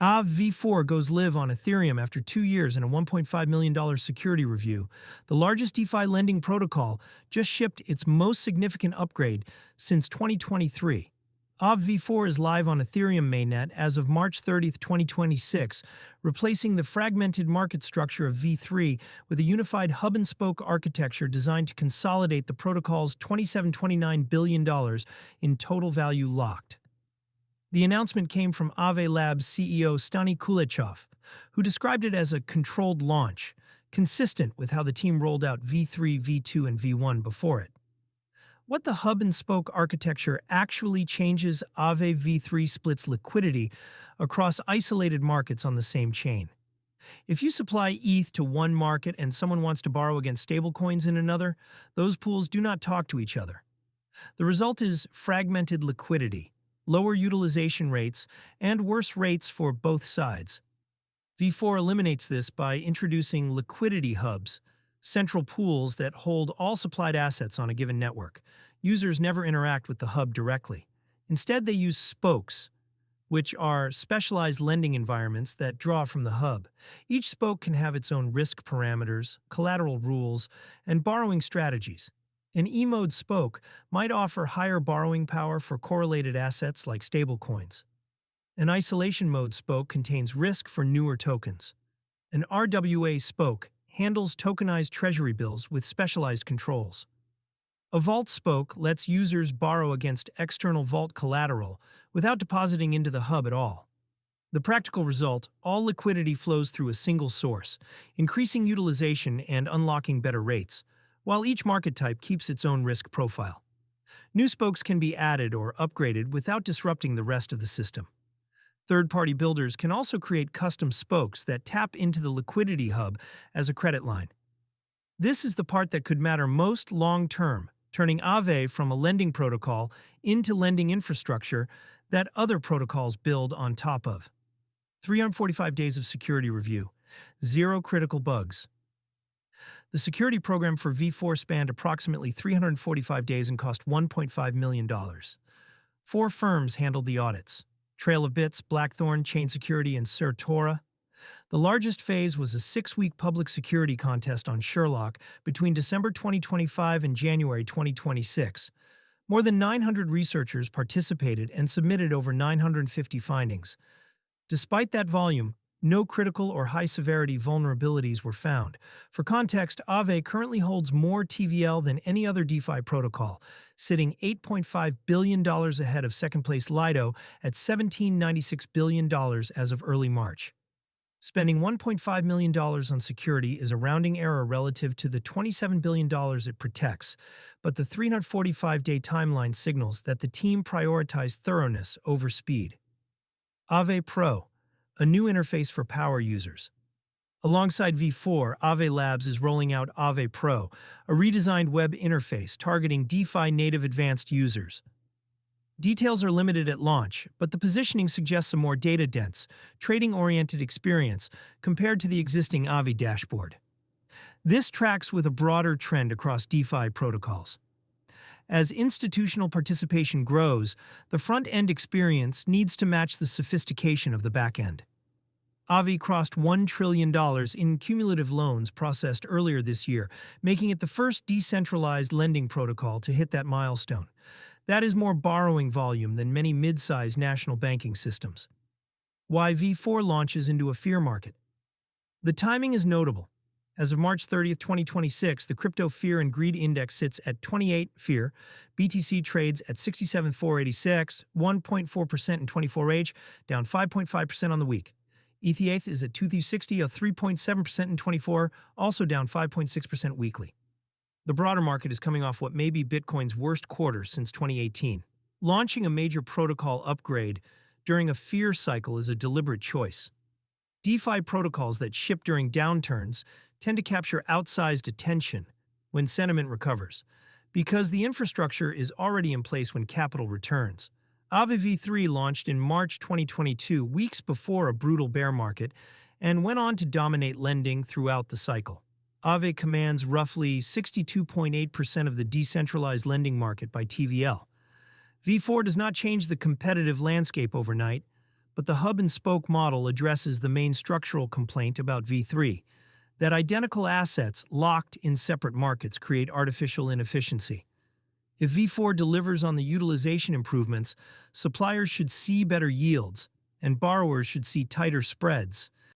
Aave V4 goes live on Ethereum after 2 years and a $1.5 million security review. The largest DeFi lending protocol just shipped its most significant upgrade since 2023. Aave V4 is live on Ethereum mainnet as of March 30, 2026, replacing the fragmented market structure of V3 with a unified hub-and-spoke architecture designed to consolidate the protocol's $27-29 billion in total value locked. The announcement came from Aave Labs CEO Stani Kulechov, who described it as a controlled launch, consistent with how the team rolled out V3, V2, and V1 before it. What the hub-and-spoke architecture actually changes: Aave V3 splits liquidity across isolated markets on the same chain. If you supply ETH to one market and someone wants to borrow against stablecoins in another, those pools do not talk to each other. The result is fragmented liquidity, lower utilization rates, and worse rates for both sides. V4 eliminates this by introducing liquidity hubs, central pools that hold all supplied assets on a given network. Users never interact with the hub directly. Instead, they use spokes, which are specialized lending environments that draw from the hub. Each spoke can have its own risk parameters, collateral rules, and borrowing strategies. An E-mode spoke might offer higher borrowing power for correlated assets like stablecoins. An isolation mode spoke contains risk for newer tokens. An RWA spoke handles tokenized treasury bills with specialized controls. A vault spoke lets users borrow against external vault collateral without depositing into the hub at all. The practical result: all liquidity flows through a single source, increasing utilization and unlocking better rates, while each market type keeps its own risk profile. New spokes can be added or upgraded without disrupting the rest of the system. Third-party builders can also create custom spokes that tap into the liquidity hub as a credit line. This is the part that could matter most long-term, turning Aave from a lending protocol into lending infrastructure that other protocols build on top of. 345 days of security review. 0 critical bugs. The security program for V4 spanned approximately 345 days and cost $1.5 million. 4 firms handled the audits: Trail of Bits, Blackthorn, Chain Security, and Certora. The largest phase was a 6-week public security contest on Sherlock between December 2025 and January 2026. More than 900 researchers participated and submitted over 950 findings. Despite that volume, no critical or high-severity vulnerabilities were found. For context, Aave currently holds more TVL than any other DeFi protocol, sitting $8.5 billion ahead of second-place Lido at $17.96 billion as of early March. Spending $1.5 million on security is a rounding error relative to the $27 billion it protects, but the 345-day timeline signals that the team prioritized thoroughness over speed. Aave Pro, a new interface for power users. Alongside V4, Aave Labs is rolling out Aave Pro, a redesigned web interface targeting DeFi native advanced users. Details are limited at launch, but the positioning suggests a more data-dense, trading-oriented experience compared to the existing Aave dashboard. This tracks with a broader trend across DeFi protocols. As institutional participation grows, the front-end experience needs to match the sophistication of the back-end. Aave crossed $1 trillion in cumulative loans processed earlier this year, making it the first decentralized lending protocol to hit that milestone. That is more borrowing volume than many mid-sized national banking systems. Why V4 launches into a fear market? The timing is notable. As of March 30, 2026, the Crypto Fear and Greed Index sits at 28 fear, BTC trades at 67,486, 1.4% in 24H, down 5.5% on the week. ETH is at 2,360, a 3.7% in 24, also down 5.6% weekly. The broader market is coming off what may be Bitcoin's worst quarter since 2018. Launching a major protocol upgrade during a fear cycle is a deliberate choice. DeFi protocols that ship during downturns tend to capture outsized attention when sentiment recovers, because the infrastructure is already in place when capital returns. Aave V3 launched in March 2022, weeks before a brutal bear market, and went on to dominate lending throughout the cycle. Aave commands roughly 62.8% of the decentralized lending market by TVL. V4 does not change the competitive landscape overnight, but the hub-and-spoke model addresses the main structural complaint about V3, that identical assets locked in separate markets create artificial inefficiency. If V4 delivers on the utilization improvements, suppliers should see better yields, and borrowers should see tighter spreads.